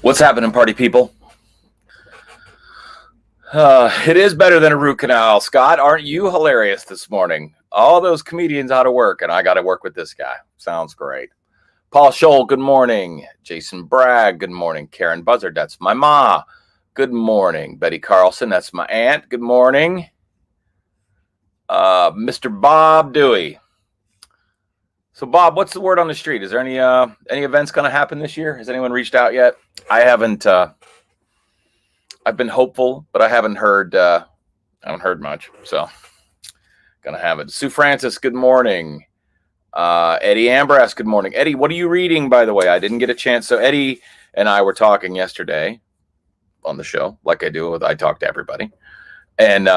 What's happening, party people? It is better than a root canal. Scott, aren't you hilarious this morning? All those comedians out of work, and I got to work with this guy. Sounds great. Paul Scholl, good morning. Jason Bragg, good morning. Karen Buzzard, that's my ma. Good morning. Betty Carlson, that's my aunt. Good morning. Mr. Bob Dewey. So, Bob, what's the word on the street? Is there any events going to happen this year? Has anyone reached out yet? I haven't. I've been hopeful, but I haven't heard much. So, gonna have it. Sue Francis, good morning. Eddie Ambras, good morning. Eddie, what are you reading, by the way? I didn't get a chance. So Eddie and I were talking yesterday on the show, like I do. I talk to everybody, and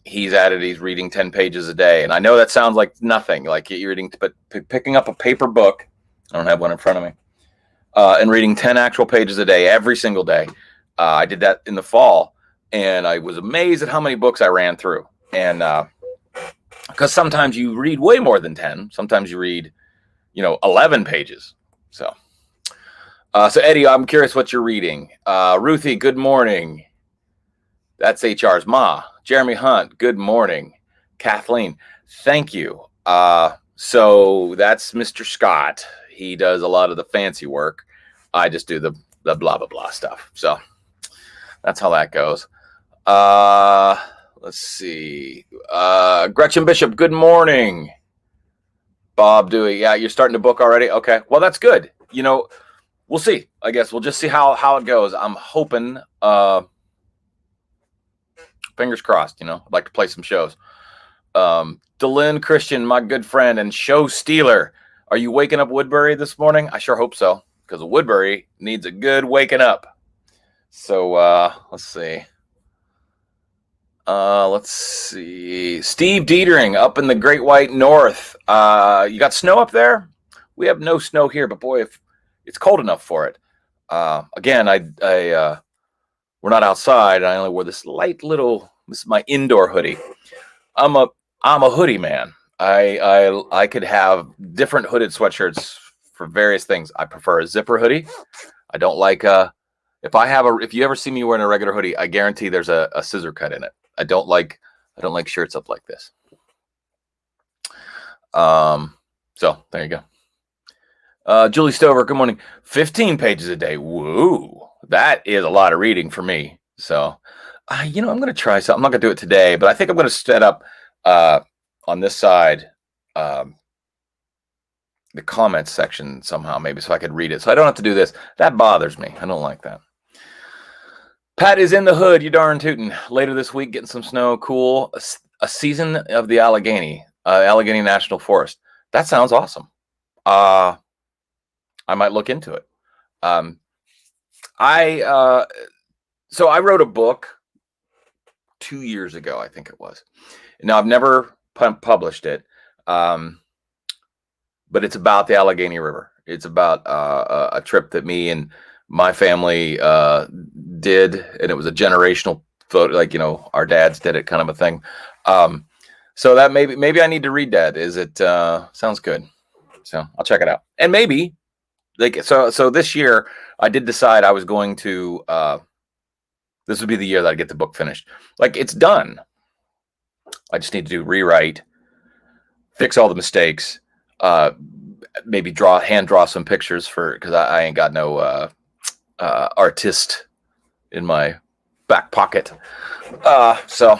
he's reading 10 pages a day. And I know that sounds like nothing, like you're reading, but picking up a paper book. I don't have one in front of me, and reading 10 actual pages a day every single day. I did that in the fall, and I was amazed at how many books I ran through. And because sometimes you read way more than 10. Sometimes you read, 11 pages. So Eddie, I'm curious what you're reading. Ruthie, good morning. That's HR's ma. Jeremy Hunt, good morning. Kathleen, thank you. So that's Mr. Scott. He does a lot of the fancy work. I just do the blah, blah, blah stuff. So that's how that goes. Let's see. Gretchen Bishop, good morning. Bob Dewey, yeah, you're starting to book already? Okay, well, that's good. We'll see. I guess we'll just see how it goes. I'm hoping, fingers crossed, I'd like to play some shows. Delynn Christian, my good friend and show stealer. Are you waking up Woodbury this morning? I sure hope so, because Woodbury needs a good waking up. So let's see. Steve Dietering up in the Great White North. You got snow up there? We have no snow here, but boy, if it's cold enough for it. Again, we're not outside. I only wore this this is my indoor hoodie. I'm a hoodie man. I could have different hooded sweatshirts for various things. I prefer a zipper hoodie. I don't like if you ever see me wearing a regular hoodie, I guarantee there's a scissor cut in it. I don't like shirts up like this. So there you go. Julie Stover, good morning. 15 pages a day. Woo. That is a lot of reading for me. So, I'm going to try something. I'm not going to do it today, but I think I'm going to set up on this side the comments section somehow, maybe, so I could read it. So I don't have to do this. That bothers me. I don't like that. Pat is in the hood, you darn tootin'. Later this week, getting some snow, cool. A season of the Allegheny National Forest. That sounds awesome. I might look into it. So I wrote a book 2 years ago, I think it was. Now, I've never published it, but it's about the Allegheny River. It's about a trip that me and my family did, and it was a generational photo, like, our dads did it, kind of a thing. So that maybe I need to read that. Is it sounds good? So I'll check it out. And maybe so this year I did decide I was going to this would be the year that I get the book finished. Like, it's done. I just need to rewrite, fix all the mistakes, maybe hand draw some pictures because I ain't got no artist in my back pocket. So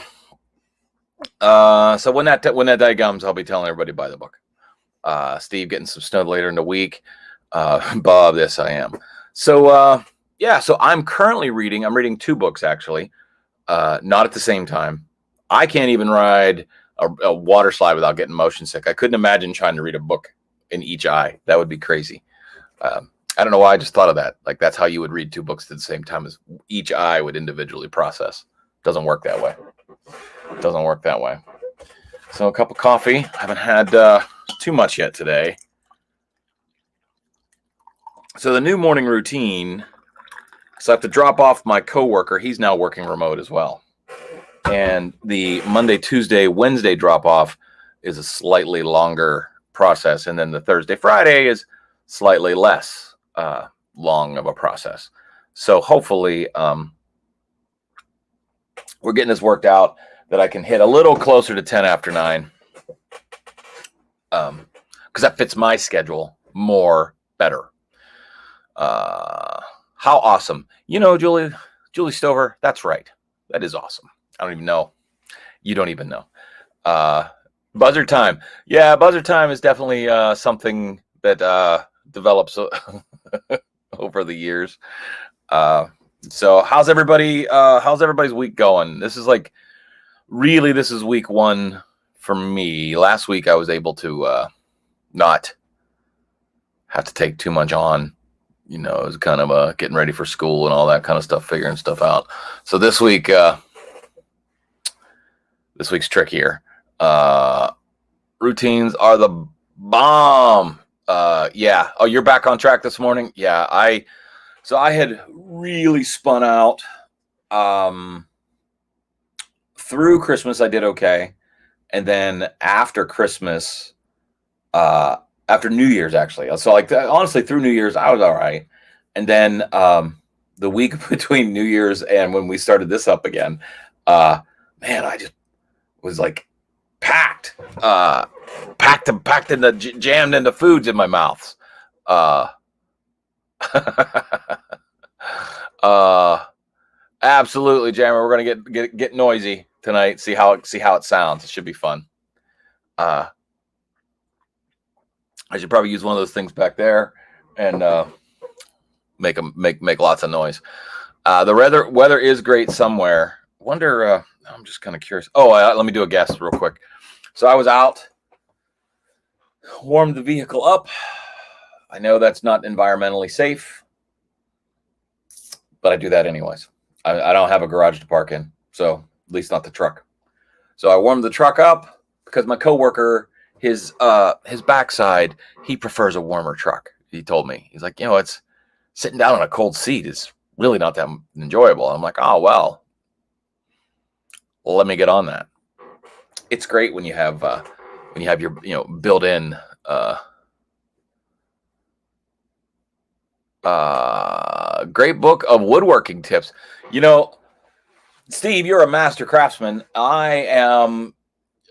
when that day comes, I'll be telling everybody to buy the book. Steve getting some snow later in the week. Bob, yes, I am. So so I'm currently reading. I'm reading 2 books actually, not at the same time. I can't even ride a water slide without getting motion sick. I couldn't imagine trying to read a book in each eye. That would be crazy. I don't know why I just thought of that. Like, that's how you would read 2 books at the same time, as each eye would individually process. Doesn't work that way. So a cup of coffee. I haven't had too much yet today. So the new morning routine. So I have to drop off my coworker. He's now working remote as well. And the Monday, Tuesday, Wednesday drop off is a slightly longer process. And then the Thursday, Friday is slightly less long of a process. So hopefully, we're getting this worked out that I can hit a little closer to 10 after 9. Because that fits my schedule better. How awesome. Julie Stover, that's right. That is awesome. I don't even know. You don't even know. Buzzer time. Yeah, buzzer time is definitely something that develops over the years. So how's everybody's week going? This is week 1 for me. Last week I was able to not have to take too much on. It was kind of getting ready for school and all that kind of stuff, figuring stuff out. So this week's trickier. Routines are the bomb. Yeah. Oh, you're back on track this morning? Yeah. I had really spun out. Through Christmas, I did okay. And then after Christmas, after New Year's, actually. So honestly, through New Year's, I was all right. And then the week between New Year's and when we started this up again, man, I just was packed in the jammed into foods in my mouth. Absolutely, Jammer. We're gonna get noisy tonight. See how it sounds. It should be fun. I should probably use one of those things back there and make lots of noise. The weather is great somewhere. Wonder. I'm just kind of curious. Oh, let me do a guess real quick. So I was out, warmed the vehicle up. I know that's not environmentally safe, but I do that anyways. I don't have a garage to park in, so at least not the truck. So I warmed the truck up because my coworker, his backside, he prefers a warmer truck. He told me, he's like, it's sitting down on a cold seat is really not that enjoyable. I'm like, oh well, let me get on that. It's great when you have your built-in great book of woodworking tips. Steve, you're a master craftsman. I am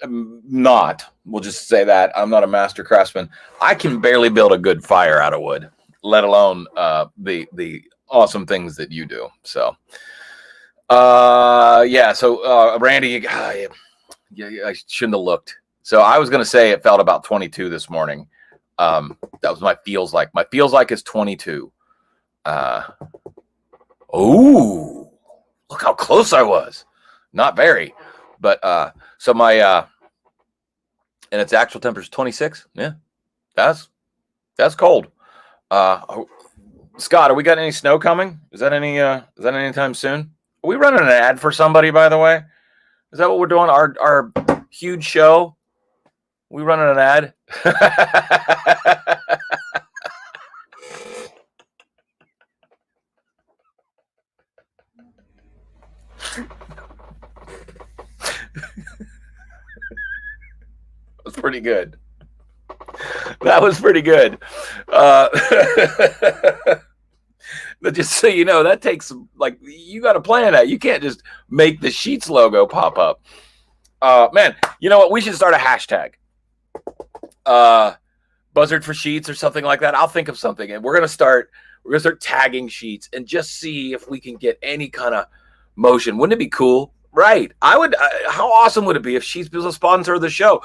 not. We'll just say that I'm not a master craftsman. I can barely build a good fire out of wood, let alone the awesome things that you do. So, yeah. So, Randy, I shouldn't have looked. So I was going to say it felt about 22 this morning. That was my feels like. My feels like is 22. Oh, look how close I was. Not very, but so my and its actual temperature is 26. Yeah, that's cold. Scott, are we got any snow coming? Is that anytime soon? Are we running an ad for somebody, by the way? Is that what we're doing? Our huge show? We running an ad? That was pretty good. That was pretty good. But just so you know, that takes you got to plan that. You can't just make the Sheets logo pop up. Man, you know what? We should start a hashtag. Buzzard for Sheets or something like that. I'll think of something, and we're gonna start tagging Sheets and just see if we can get any kind of motion. Wouldn't it be cool? Right. I would. How awesome would it be if Sheets was a sponsor of the show?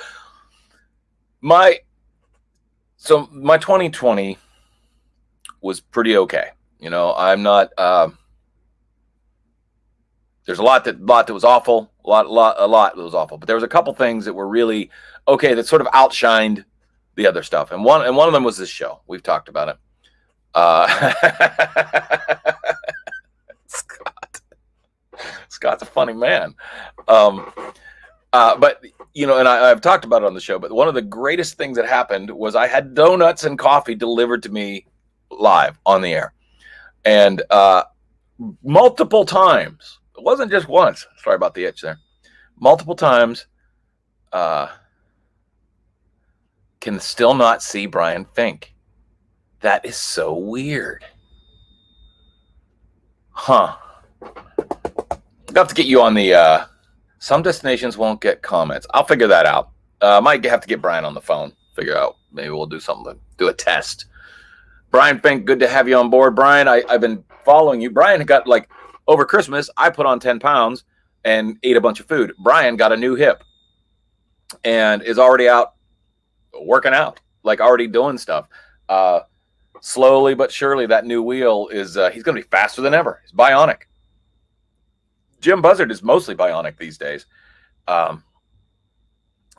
My 2020 was pretty okay. I'm not. There's a lot that was awful. A lot that was awful. But there was a couple things that were really okay that sort of outshined the other stuff. And one of them was this show. We've talked about it. Scott's a funny man. But and I've talked about it on the show, but one of the greatest things that happened was I had donuts and coffee delivered to me live on the air. And multiple times, it wasn't just once. Sorry about the itch there. Multiple times, can still not see Brian Fink. That is so weird. Huh. I'll have to get you on the, some destinations won't get comments. I'll figure that out. Might have to get Brian on the phone, figure out, maybe we'll do something, do a test. Brian Fink, good to have you on board. Brian, I've been following you. Brian got, like, over Christmas, I put on 10 pounds and ate a bunch of food. Brian got a new hip and is already out working out, like already doing stuff. Slowly but surely, that new wheel is, he's going to be faster than ever. He's bionic. Jim Buzzard is mostly bionic these days.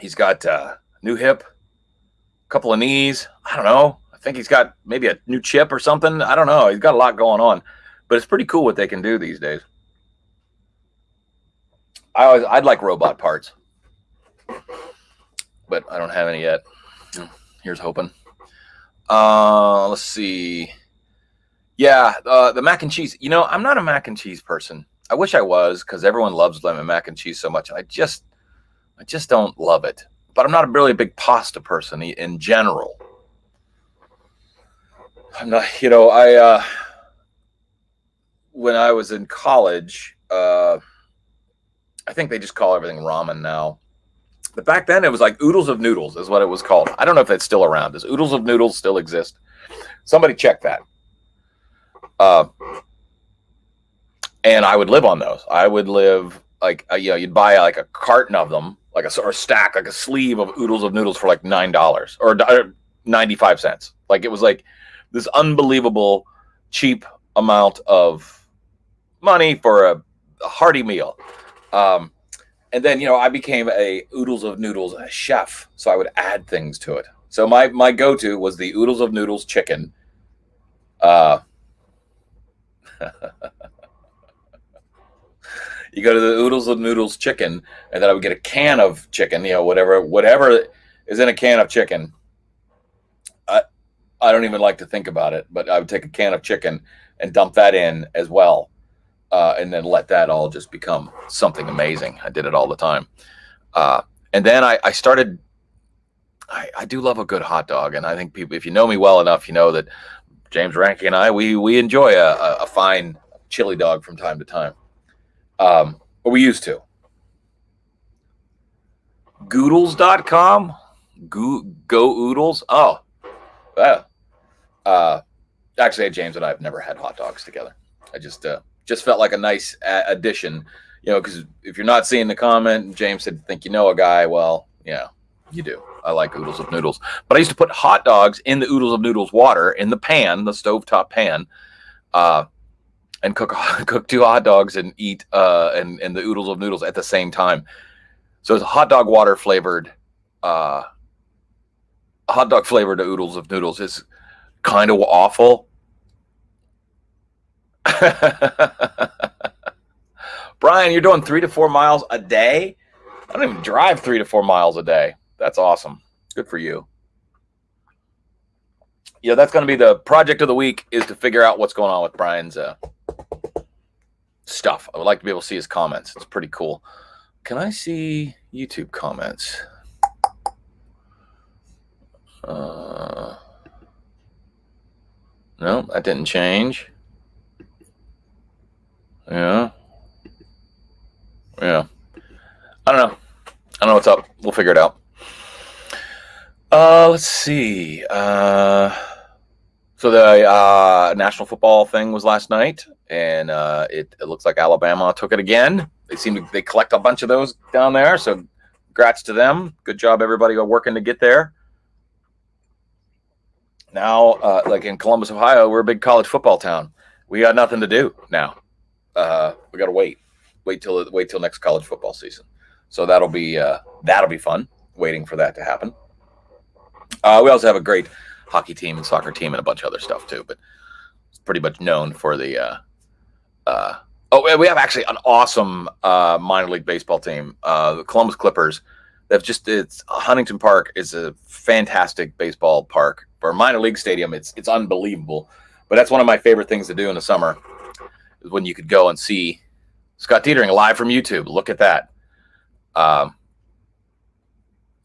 He's got a new hip, a couple of knees. I don't know. I think he's got maybe a new chip or something. I don't know. He's got a lot going on, but it's pretty cool what they can do these days. I'd like robot parts, but I don't have any yet. Here's hoping. Let's see. Yeah, the mac and cheese. You know, I'm not a mac and cheese person. I wish I was, because everyone loves lemon mac and cheese so much. I just don't love it. But I'm not really a big pasta person in general. I'm not, you know, when I was in college, I think they just call everything ramen now. But back then it was like Oodles of Noodles is what it was called. I don't know if it's still around. Does Oodles of Noodles still exist? Somebody check that. And I would live on those. I would live like, you know, you'd buy like a carton of them, like or a stack, like a sleeve of Oodles of Noodles for like $9 or 95 cents. Like it was like this unbelievable cheap amount of money for a hearty meal. And then, you know, I became a Oodles of Noodles chef, so I would add things to it. So my go-to was the Oodles of Noodles chicken. You go to the Oodles of Noodles chicken, and then I would get a can of chicken, you know, whatever is in a can of chicken. I don't even like to think about it, but I would take a can of chicken and dump that in as well, and then let that all just become something amazing. I did it all the time. And then I started, I do love a good hot dog, and I think people, if you know me well enough, you know that James Ranke and I, we enjoy a fine chili dog from time to time. Or we used to. Goodles.com? Go Oodles? Oh. Actually, James and I have never had hot dogs together. I just felt like a nice addition, you know, because if you're not seeing the comment, James said, think you know a guy. Well, yeah, you do. I like Oodles of Noodles. But I used to put hot dogs in the Oodles of Noodles water in the pan, the stovetop pan, and cook 2 hot dogs and eat and the Oodles of Noodles at the same time. So it's hot dog water flavored. Hot dog flavored Oodles of Noodles is kind of awful. Brian, you're doing 3 to 4 miles a day? I don't even drive 3 to 4 miles a day. That's awesome. Good for you. Yeah, that's going to be the project of the week, is to figure out what's going on with Brian's stuff. I would like to be able to see his comments. It's pretty cool. Can I see YouTube comments? No, that didn't change. Yeah. I don't know. I don't know what's up. We'll figure it out. Let's see. So the national football thing was last night, and it looks like Alabama took it again. They collect a bunch of those down there, so congrats to them. Good job, everybody working to get there. Now, like in Columbus, Ohio, we're a big college football town. We got nothing to do now. We got to wait till next college football season. So that'll be fun. Waiting for that to happen. We also have a great hockey team and soccer team and a bunch of other stuff too, but it's pretty much known for the. We have actually an awesome minor league baseball team, the Columbus Clippers. It's Huntington Park is a fantastic baseball park. For a minor league stadium, it's unbelievable. But that's one of my favorite things to do in the summer, is when you could go and see Scott Teetering live from YouTube. Look at that.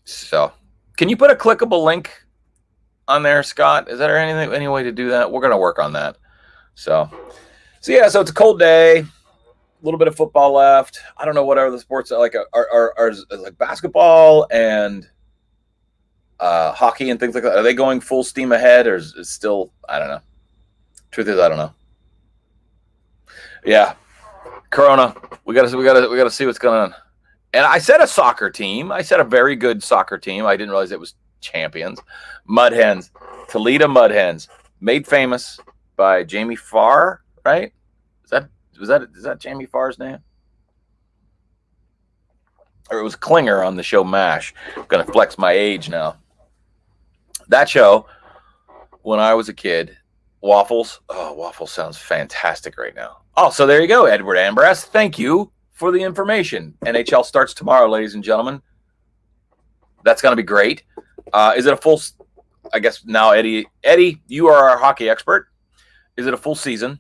So can you put a clickable link on there, Scott? Is there any way to do that? We're going to work on that. So So yeah, so it's a cold day. A little bit of football left. I don't know what other sports are like. Are like basketball and hockey and things like that. Are they going full steam ahead, or is still? I don't know. Truth is, I don't know. Yeah, Corona. We gotta see what's going on. And I said a soccer team. I said a very good soccer team. I didn't realize it was champions. Mud Hens, Toledo Mud Hens, made famous by Jamie Farr. Right? Is that Jamie Farr's name? Or it was Klinger on the show MASH. I'm gonna flex my age now. That show, when I was a kid, Waffles. Oh, Waffles sounds fantastic right now. Oh, so there you go, Edward Ambrose. Thank you for the information. NHL starts tomorrow, ladies and gentlemen. That's going to be great. Is it a full? I guess now, Eddie, you are our hockey expert. Is it a full season?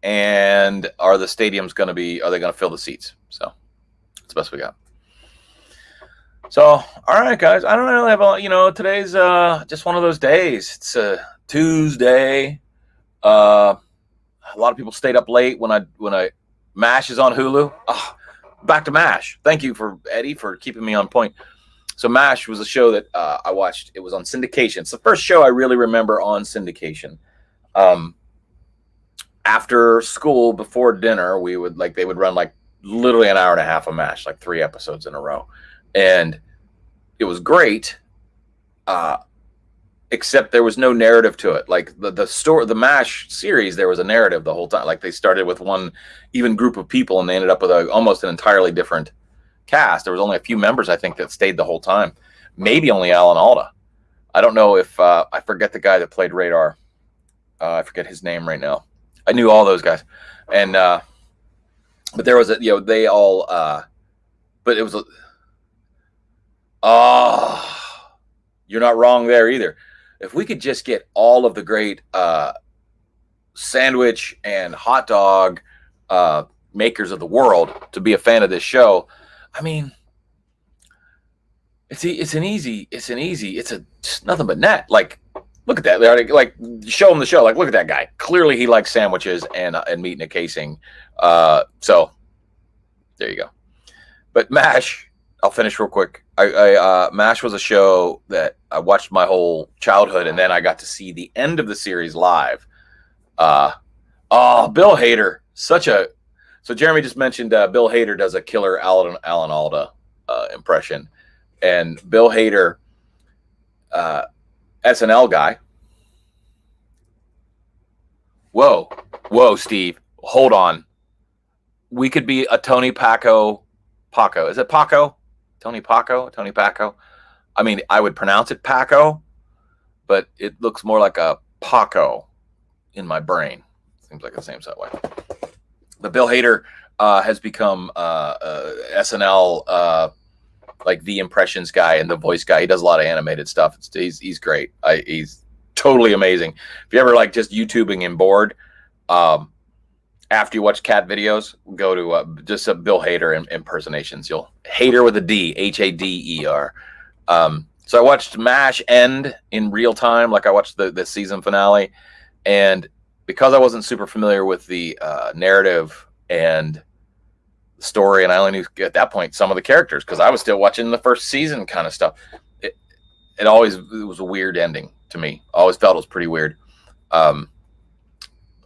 And are the stadiums going to be? Are they going to fill the seats? So that's the best we got. So, all right, guys. I don't really have a. Today's just one of those days. It's a Tuesday. A lot of people stayed up late when I MASH is on Hulu. Oh, back to MASH. Thank you for Eddie for keeping me on point. So MASH was a show that I watched. It was on syndication. It's the first show I really remember on syndication. After school, before dinner, they would run like literally an hour and a half of MASH, like 3 episodes in a row, and it was great. Except there was no narrative to it. Like the story, the MASH series, there was a narrative the whole time. Like they started with one even group of people and they ended up with almost an entirely different cast. There was only a few members, I think, that stayed the whole time. Maybe only Alan Alda. I don't know if I forget the guy that played Radar. I forget his name right now. I knew all those guys, and but there was they all. But it was. You're not wrong there either. If we could just get all of the great sandwich and hot dog makers of the world to be a fan of this show, I mean, it's nothing but net. Like, look at that. Like, show them the show. Like, look at that guy. Clearly, he likes sandwiches and meat in a casing. So there you go. But MASH. I'll finish real quick. MASH was a show that I watched my whole childhood, and then I got to see the end of the series live. Bill Hader, So Jeremy just mentioned Bill Hader does a killer Alan Alda impression, and Bill Hader, SNL guy. Whoa, Steve, hold on. We could be a Tony Paco. Is it Paco? Tony Paco. I mean, I would pronounce it Paco, but it looks more like a Paco in my brain. Seems like the same way. But Bill Hader has become SNL like the impressions guy and the voice guy. He does a lot of animated stuff. He's great. He's totally amazing. If you ever like just YouTubing him bored, after you watch cat videos, go to just Bill Hader impersonations. You'll Hader with a D, Hader. So I watched MASH end in real time, like I watched the season finale, and because I wasn't super familiar with the narrative and the story, and I only knew at that point some of the characters because I was still watching the first season kind of stuff. It was a weird ending to me. I always felt it was pretty weird.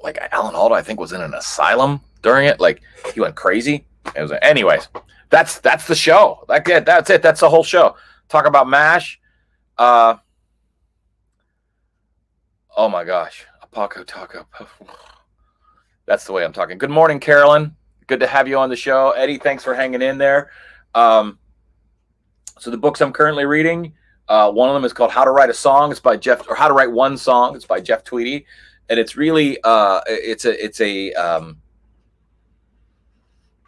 Like Alan Alda, I think, was in an asylum during it. Like he went crazy. Anyways, that's the show. That's it. That's the whole show. Talk about MASH. Oh my gosh, a Paco Taco. That's the way I'm talking. Good morning, Carolyn. Good to have you on the show, Eddie. Thanks for hanging in there. So the books I'm currently reading, one of them is called How to Write a Song. It's by Jeff, or How to Write One Song. It's by Jeff Tweedy. And it's really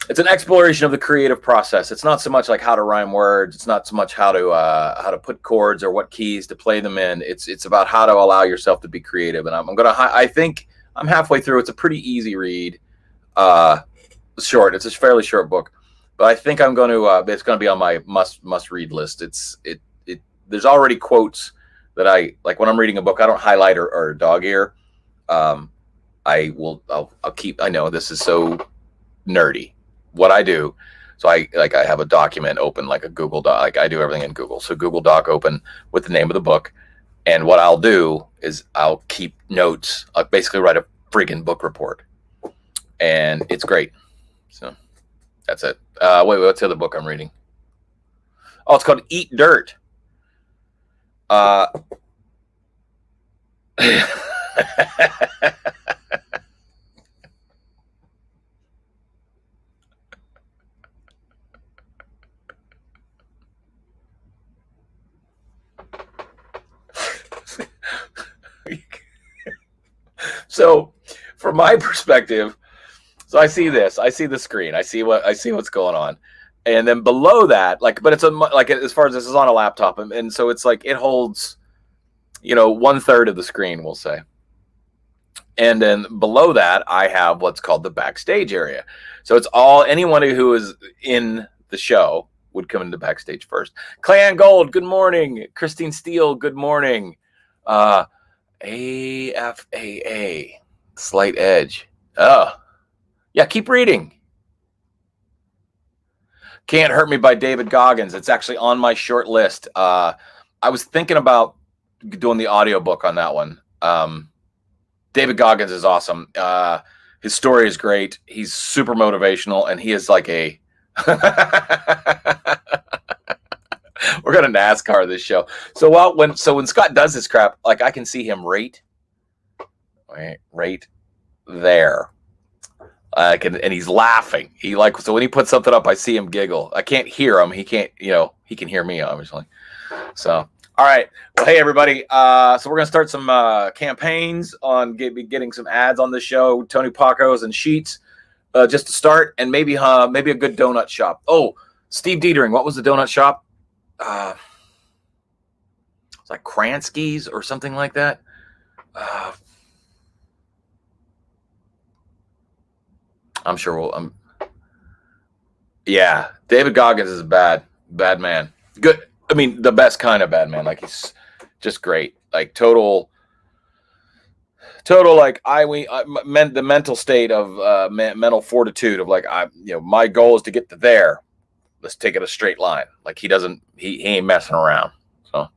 it's an exploration of the creative process. It's not so much like how to rhyme words. It's not so much how to put chords or what keys to play them in. It's about how to allow yourself to be creative. And I think I'm halfway through. It's a pretty easy read. Short. It's a fairly short book, but I think I'm going to. It's going to be on my must read list. There's already quotes that I like when I'm reading a book. I don't highlight or dog ear. I I'll keep, I know this is so nerdy what I do. So I have a document open, like a Google Doc, like I do everything in Google. So Google Doc open with the name of the book. And what I'll do is I'll keep notes. I'll basically write a freaking book report, and it's great. So that's it. Wait, what's the other book I'm reading? Oh, it's called Eat Dirt. So from my perspective, so I see this, I see the screen, I see what's going on. And then below that, like, but it's like, as far as this is on a laptop. And so it's like, it holds, 1/3 of the screen, we'll say. And then below that, I have what's called the backstage area. So it's all, anyone who is in the show would come into backstage first. Clan Gold, good morning. Christine Steele, good morning. AFAA, Slight Edge. Oh, yeah, keep reading. Can't Hurt Me by David Goggins. It's actually on my short list. I was thinking about doing the audiobook on that one. David Goggins is awesome. His story is great. He's super motivational, and he is like a we're gonna NASCAR this show. So when Scott does this crap, like, I can see him right there. And he's laughing. So when he puts something up, I see him giggle. I can't hear him. He can't, he can hear me, obviously. So, all right. Well, hey, everybody. So we're going to start some campaigns on getting some ads on the show. Tony Pacos and Sheets, just to start, and maybe a good donut shop. Oh, Steve Dietering. What was the donut shop? It's like Kransky's or something like that. I'm sure yeah, David Goggins is a bad man. Good. I mean, the best kind of bad man. Like, he's just great. Like, total, like, the mental state of mental fortitude of, like, my goal is to get to there. Let's take it a straight line. Like, he ain't messing around. So, all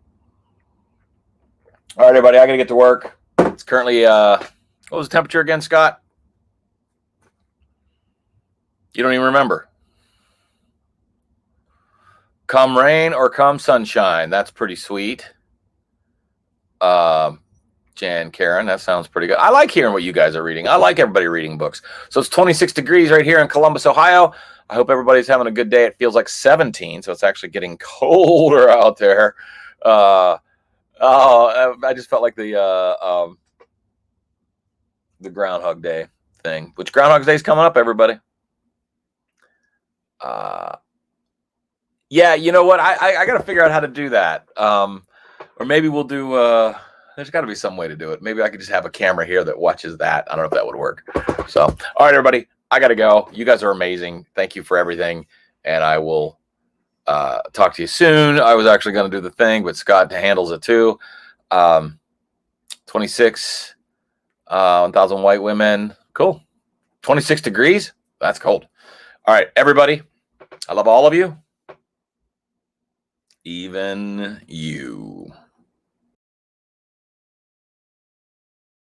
right, everybody, I got to get to work. It's currently, what was the temperature again, Scott? You don't even remember. Come rain or come sunshine. That's pretty sweet. Jan Karen, that sounds pretty good. I like hearing what you guys are reading. I like everybody reading books. So it's 26 degrees right here in Columbus, Ohio. I hope everybody's having a good day. It feels like 17, so it's actually getting colder out there. I just felt like the Groundhog Day thing. Which Groundhog Day is coming up, everybody? Yeah, you know what? I got to figure out how to do that. Or maybe we'll do. There's got to be some way to do it. Maybe I could just have a camera here that watches that. I don't know if that would work. So, all right, everybody, I got to go. You guys are amazing. Thank you for everything, and I will talk to you soon. I was actually going to do the thing, but Scott handles it too. 26, 1,000 white women. Cool. 26 degrees. That's cold. All right, everybody. I love all of you. Even you.